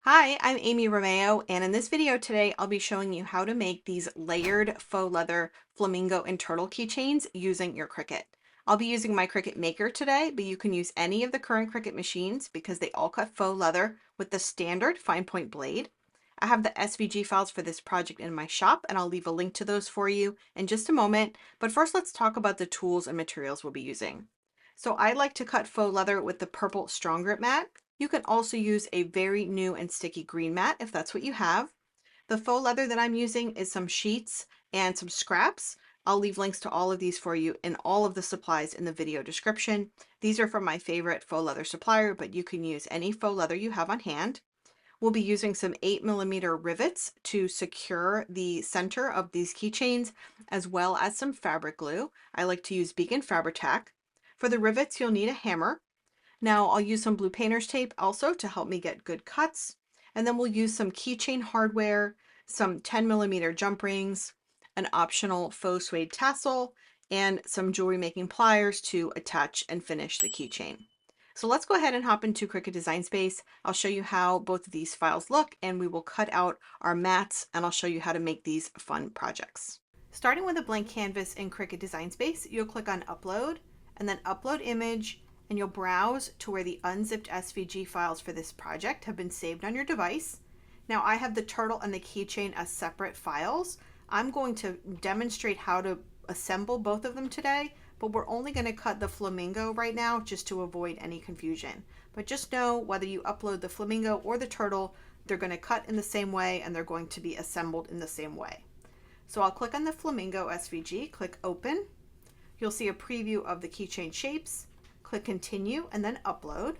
Hi, I'm Amy Romeo, and in this video today, I'll be showing you how to make these layered faux leather flamingo and turtle keychains using your Cricut. I'll be using my Cricut Maker today, but you can use any of the current Cricut machines because they all cut faux leather with the standard fine point blade. I have the SVG files for this project in my shop, and I'll leave a link to those for you in just a moment. But first, let's talk about the tools and materials we'll be using. So I like to cut faux leather with the purple strong grip mat. You can also use a very new and sticky green mat if that's what you have. The faux leather that I'm using is some sheets and some scraps. I'll leave links to all of these for you and all of the supplies in the video description. These are from my favorite faux leather supplier, but you can use any faux leather you have on hand. We'll be using some 8mm rivets to secure the center of these keychains, as well as some fabric glue. I like to use Beacon Fabri-Tac. For the rivets, you'll need a hammer. Now I'll use some blue painter's tape also to help me get good cuts. And then we'll use some keychain hardware, some 10mm jump rings, an optional faux suede tassel, and some jewelry making pliers to attach and finish the keychain. So let's go ahead and hop into Cricut Design Space. I'll show you how both of these files look, and we will cut out our mats, and I'll show you how to make these fun projects. Starting with a blank canvas in Cricut Design Space, you'll click on Upload, and then Upload Image, and you'll browse to where the unzipped SVG files for this project have been saved on your device. Now I have the turtle and the keychain as separate files. I'm going to demonstrate how to assemble both of them today, but we're only going to cut the flamingo right now just to avoid any confusion. But just know whether you upload the flamingo or the turtle, they're going to cut in the same way and they're going to be assembled in the same way. So I'll click on the flamingo SVG, click open. You'll see a preview of the keychain shapes. Click continue and then upload.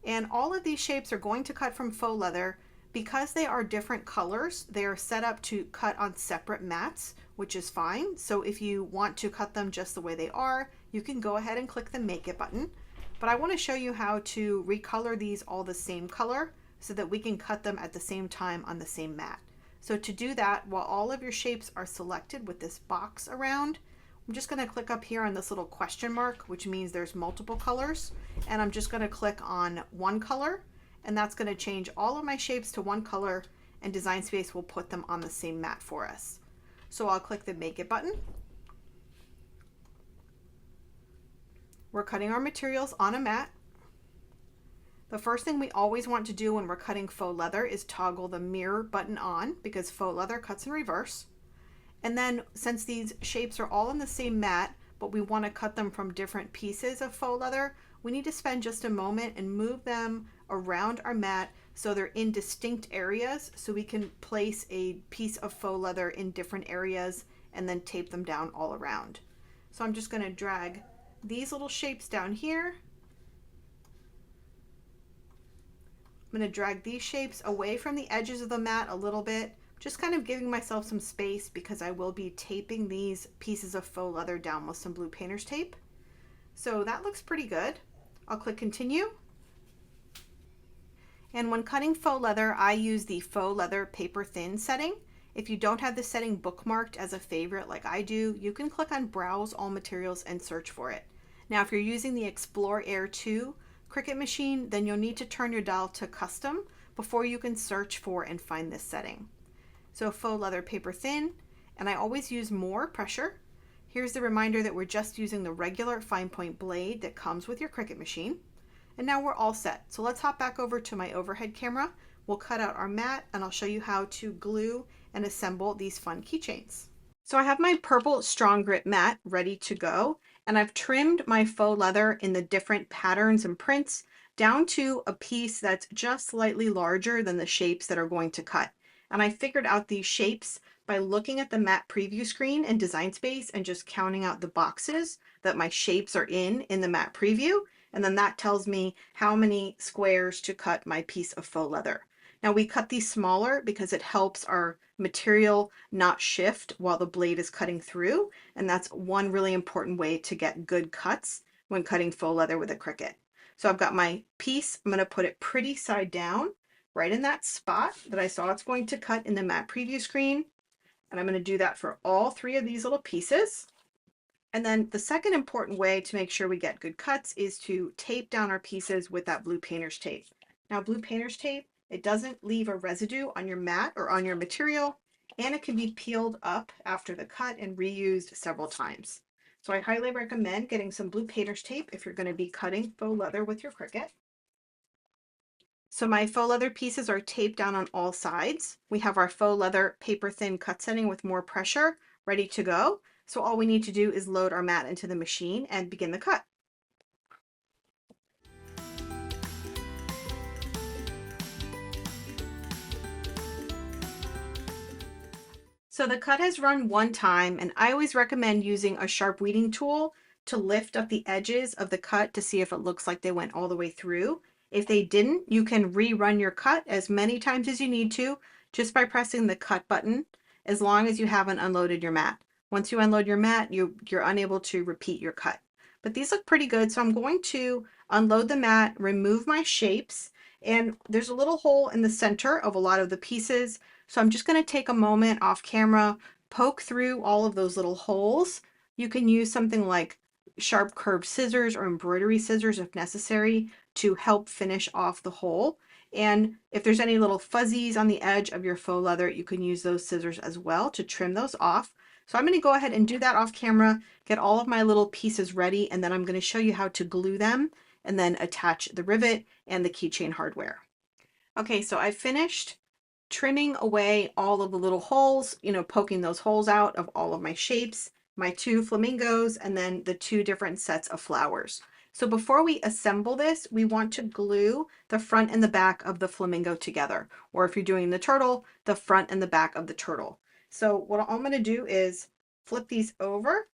And all of these shapes are going to cut from faux leather. Because they are different colors, they are set up to cut on separate mats, which is fine. So if you want to cut them just the way they are, you can go ahead and click the Make It button. But I want to show you how to recolor these all the same color so that we can cut them at the same time on the same mat. So to do that, while all of your shapes are selected with this box around, I'm just going to click up here on this little question mark, which means there's multiple colors. And I'm just going to click on one color, and that's going to change all of my shapes to one color, and Design Space will put them on the same mat for us. So I'll click the Make It button. We're cutting our materials on a mat. The first thing we always want to do when we're cutting faux leather is toggle the mirror button on, because faux leather cuts in reverse. And then since these shapes are all on the same mat, but we want to cut them from different pieces of faux leather, we need to spend just a moment and move them around our mat so they're in distinct areas, so we can place a piece of faux leather in different areas and then tape them down all around. So I'm just going to drag these little shapes down here. I'm going to drag these shapes away from the edges of the mat a little bit, just kind of giving myself some space because I will be taping these pieces of faux leather down with some blue painter's tape. So that looks pretty good. I'll click continue. And when cutting faux leather, I use the faux leather paper thin setting. If you don't have the setting bookmarked as a favorite like I do, you can click on browse all materials and search for it. Now, if you're using the Explore Air 2 Cricut machine, then you'll need to turn your dial to custom before you can search for and find this setting. So faux leather paper thin, and I always use more pressure. Here's the reminder that we're just using the regular fine point blade that comes with your Cricut machine. And now we're all set. So let's hop back over to my overhead camera. We'll cut out our mat and I'll show you how to glue and assemble these fun keychains. So I have my purple strong grip mat ready to go, and I've trimmed my faux leather in the different patterns and prints down to a piece that's just slightly larger than the shapes that are going to cut. And I figured out these shapes by looking at the mat preview screen in Design Space and just counting out the boxes that my shapes are in the mat preview. And then that tells me how many squares to cut my piece of faux leather. Now we cut these smaller because it helps our material not shift while the blade is cutting through. And that's one really important way to get good cuts when cutting faux leather with a Cricut. So I've got my piece. I'm going to put it pretty side down, right in that spot that I saw it's going to cut in the mat preview screen. And I'm going to do that for all three of these little pieces. And then the second important way to make sure we get good cuts is to tape down our pieces with that blue painter's tape. Now, blue painter's tape It doesn't leave a residue on your mat or on your material, and it can be peeled up after the cut and reused several times. So I highly recommend getting some blue painter's tape if you're going to be cutting faux leather with your Cricut. So my faux leather pieces are taped down on all sides. We have our faux leather paper thin cut setting with more pressure ready to go. So all we need to do is load our mat into the machine and begin the cut. So the cut has run one time, and I always recommend using a sharp weeding tool to lift up the edges of the cut to see if it looks like they went all the way through. If they didn't, you can rerun your cut as many times as you need to just by pressing the cut button, as long as you haven't unloaded your mat. Once you unload your mat, you're unable to repeat your cut. But these look pretty good, so I'm going to unload the mat, remove my shapes, and there's a little hole in the center of a lot of the pieces. So I'm just going to take a moment off camera, poke through all of those little holes. You can use something like sharp curved scissors or embroidery scissors if necessary to help finish off the hole. And if there's any little fuzzies on the edge of your faux leather, you can use those scissors as well to trim those off. So I'm going to go ahead and do that off camera, get all of my little pieces ready, and then I'm going to show you how to glue them and then attach the rivet and the keychain hardware. Okay, so I finished trimming away all of the little holes, poking those holes out of all of my shapes, my two flamingos, and then the two different sets of flowers. So before we assemble this, we want to glue the front and the back of the flamingo together. Or if you're doing the turtle, the front and the back of the turtle. So what I'm going to do is flip these over,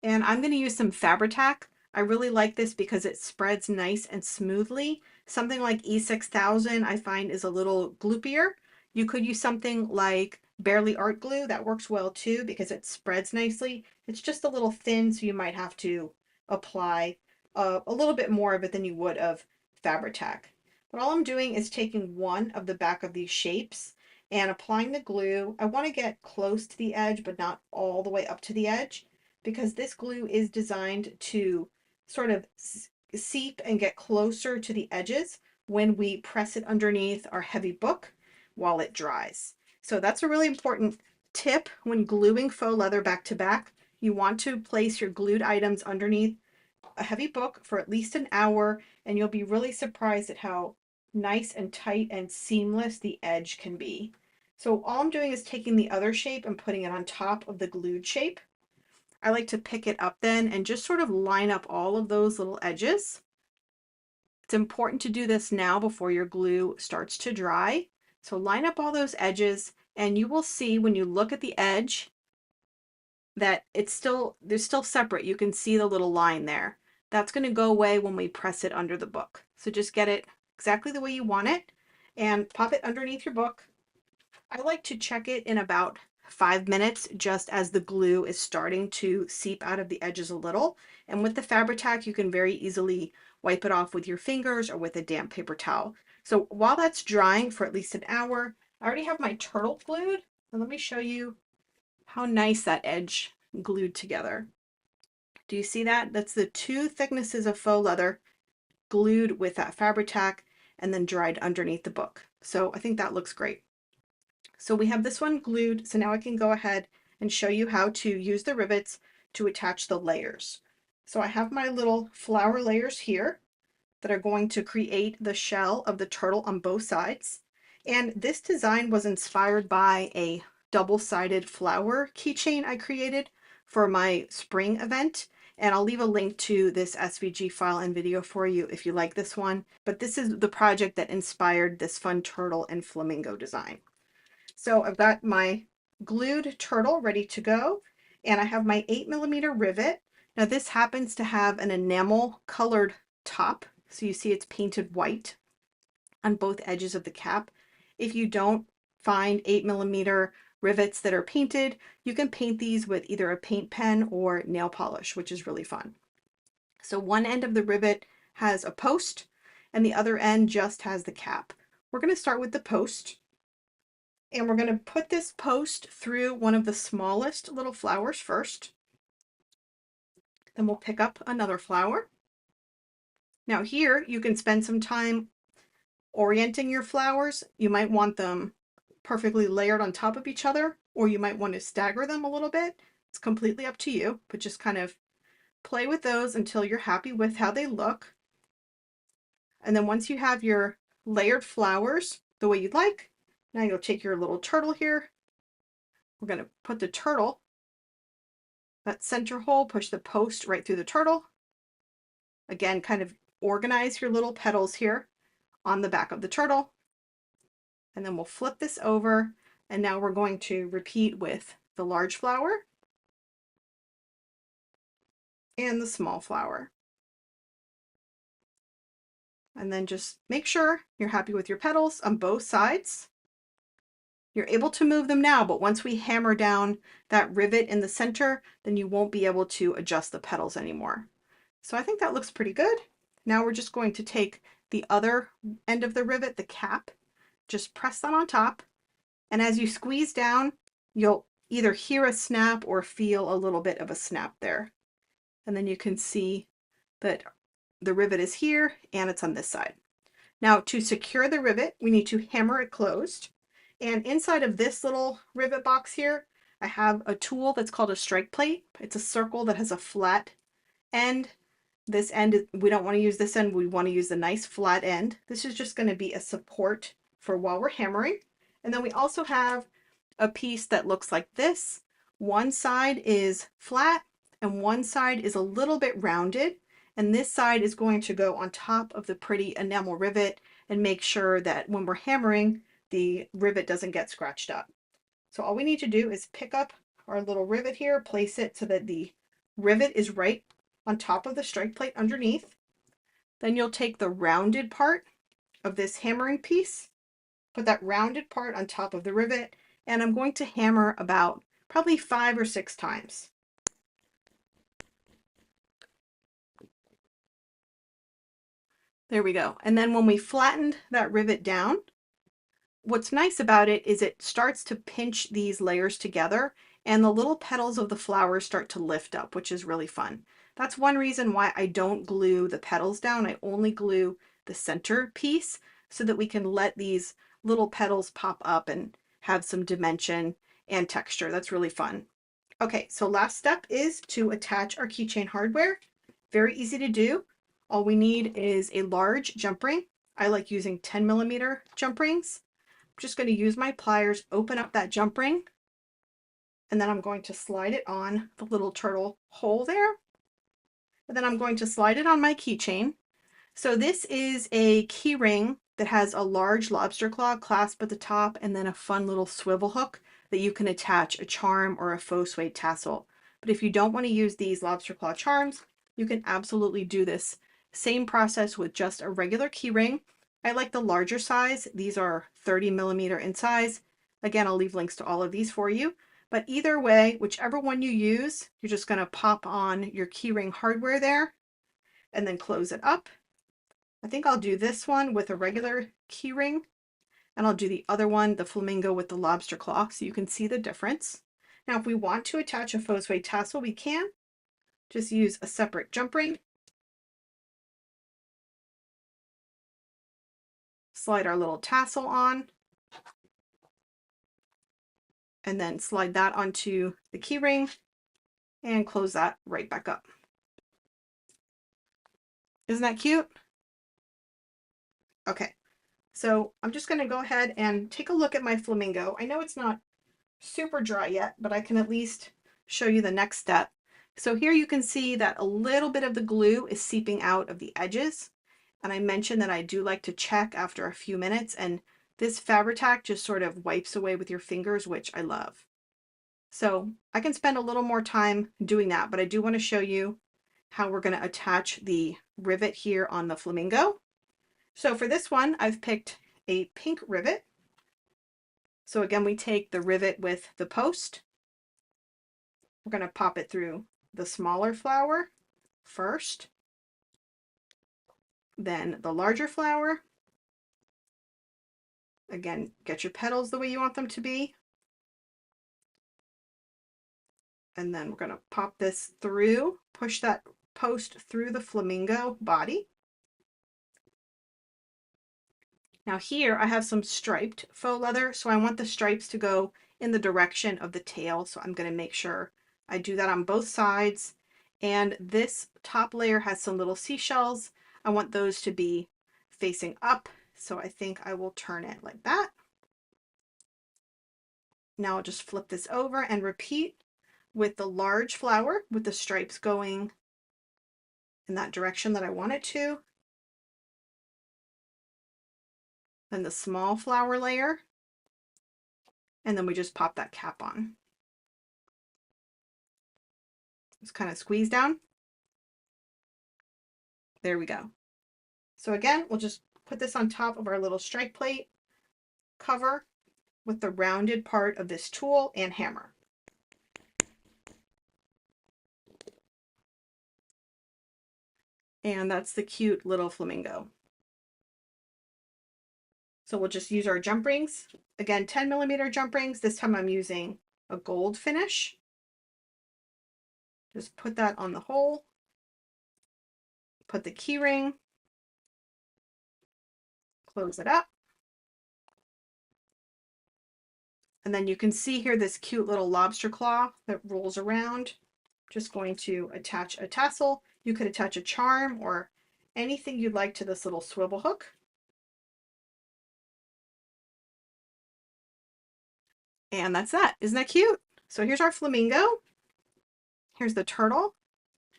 and I'm going to use some Fabri-Tac. I really like this because it spreads nice and smoothly. Something like E6000 I find is a little gloopier. You could use something like Barely Art Glue. That works well too because it spreads nicely. It's just a little thin, so you might have to apply a little bit more of it than you would of Fabri-Tac. But all I'm doing is taking one of the back of these shapes and applying the glue. I want to get close to the edge, but not all the way up to the edge, because this glue is designed to sort of seep and get closer to the edges when we press it underneath our heavy book while it dries. So that's a really important tip when gluing faux leather back to back. You want to place your glued items underneath a heavy book for at least an hour, and you'll be really surprised at how nice and tight and seamless the edge can be. So all I'm doing is taking the other shape and putting it on top of the glued shape. I like to pick it up then and just sort of line up all of those little edges. It's important to do this now before your glue starts to dry. So line up all those edges, and you will see when you look at the edge that they're still separate. You can see the little line there. That's going to go away when we press it under the book. So just get it exactly the way you want it and pop it underneath your book. I like to check it in about 5 minutes just as the glue is starting to seep out of the edges a little. And with the Fabri-Tac, you can very easily wipe it off with your fingers or with a damp paper towel. So while that's drying for at least an hour, I already have my turtle glued. And let me show you how nice that edge glued together. Do you see that? That's the two thicknesses of faux leather glued with that Fabri-Tac and then dried underneath the book. So I think that looks great. So we have this one glued, so now I can go ahead and show you how to use the rivets to attach the layers. So I have my little flower layers here that are going to create the shell of the turtle on both sides. And this design was inspired by a double-sided flower keychain I created for my spring event. And I'll leave a link to this SVG file and video for you if you like this one. But this is the project that inspired this fun turtle and flamingo design. So I've got my glued turtle ready to go, and I have my 8mm rivet. Now this happens to have an enamel colored top, so you see it's painted white on both edges of the cap. If you don't find 8mm rivets that are painted, you can paint these with either a paint pen or nail polish, which is really fun. So one end of the rivet has a post, and the other end just has the cap. We're going to start with the post. And we're going to put this post through one of the smallest little flowers first. Then we'll pick up another flower. Now here you can spend some time orienting your flowers, you might want them perfectly layered on top of each other, or you might want to stagger them a little bit. It's completely up to you, but just kind of play with those until you're happy with how they look. And then once you have your layered flowers the way you'd like, now you'll take your little turtle here. We're going to put the turtle, that center hole, push the post right through the turtle. Again, kind of organize your little petals here on the back of the turtle. And then we'll flip this over, and now we're going to repeat with the large flower and the small flower. And then just make sure you're happy with your petals on both sides. You're able to move them now, but once we hammer down that rivet in the center, then you won't be able to adjust the petals anymore. So I think that looks pretty good. Now we're just going to take the other end of the rivet, the cap, just press that on top. And as you squeeze down, you'll either hear a snap or feel a little bit of a snap there. And then you can see that the rivet is here and it's on this side. Now to secure the rivet, we need to hammer it closed. And inside of this little rivet box here, I have a tool that's called a strike plate. It's a circle that has a flat end. This end, we don't want to use this end, we want to use the nice flat end. This is just going to be a support for while we're hammering. And then we also have a piece that looks like this. One side is flat and one side is a little bit rounded. And this side is going to go on top of the pretty enamel rivet and make sure that when we're hammering, the rivet doesn't get scratched up. So all we need to do is pick up our little rivet here, place it so that the rivet is right on top of the strike plate underneath. Then you'll take the rounded part of this hammering piece, put that rounded part on top of the rivet, and I'm going to hammer about probably 5 or 6 times. There we go. And then when we flattened that rivet down, what's nice about it is it starts to pinch these layers together and the little petals of the flowers start to lift up, which is really fun. That's one reason why I don't glue the petals down. I only glue the center piece so that we can let these little petals pop up and have some dimension and texture. That's really fun. Okay, so last step is to attach our keychain hardware. Very easy to do. All we need is a large jump ring. I like using 10mm jump rings. I'm just going to use my pliers, open up that jump ring, and then I'm going to slide it on the little turtle hole there. And then I'm going to slide it on my keychain. So this is a key ring that has a large lobster claw clasp at the top and then a fun little swivel hook that you can attach a charm or a faux suede tassel. But if you don't want to use these lobster claw charms, you can absolutely do this same process with just a regular key ring. I like the larger size. These are 30mm in size. Again, I'll leave links to all of these for you. But either way, whichever one you use, you're just going to pop on your keyring hardware there and then close it up. I think I'll do this one with a regular keyring, and I'll do the other one, the flamingo, with the lobster claw, so you can see the difference. Now, if we want to attach a faux suede tassel, we can. Just use a separate jump ring. Slide our little tassel on. And then slide that onto the key ring and close that right back up. Isn't that cute? Okay, so I'm just going to go ahead and take a look at my flamingo. I know it's not super dry yet, but I can at least show you the next step. So here you can see that a little bit of the glue is seeping out of the edges. And I mentioned that I do like to check after a few minutes, and this Fabri-Tac just sort of wipes away with your fingers, which I love. So I can spend a little more time doing that, but I do want to show you how we're going to attach the rivet here on the flamingo. So for this one, I've picked a pink rivet. So again, we take the rivet with the post. We're going to pop it through the smaller flower first, then the larger flower. Again, get your petals the way you want them to be. And then we're going to pop this through, push that post through the flamingo body. Now here I have some striped faux leather, so I want the stripes to go in the direction of the tail, so I'm going to make sure I do that on both sides. And this top layer has some little seashells. I want those to be facing up, so I think I will turn it like that. Now I'll just flip this over and repeat with the large flower with the stripes going in that direction that I want it to. Then the small flower layer, and then we just pop that cap on. Just kind of squeeze down. There we go. So again, we'll just put this on top of our little strike plate, cover with the rounded part of this tool and hammer. And that's the cute little flamingo. So we'll just use our jump rings. Again, 10mm jump rings. This time I'm using a gold finish. Just put that on the hole. Put the key ring. Close it up. And then you can see here this cute little lobster claw that rolls around. Just going to attach a tassel. You could attach a charm or anything you'd like to this little swivel hook. And that's that. Isn't that cute? So here's our flamingo. Here's the turtle.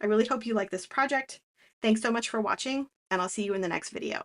I really hope you like this project. Thanks so much for watching, and I'll see you in the next video.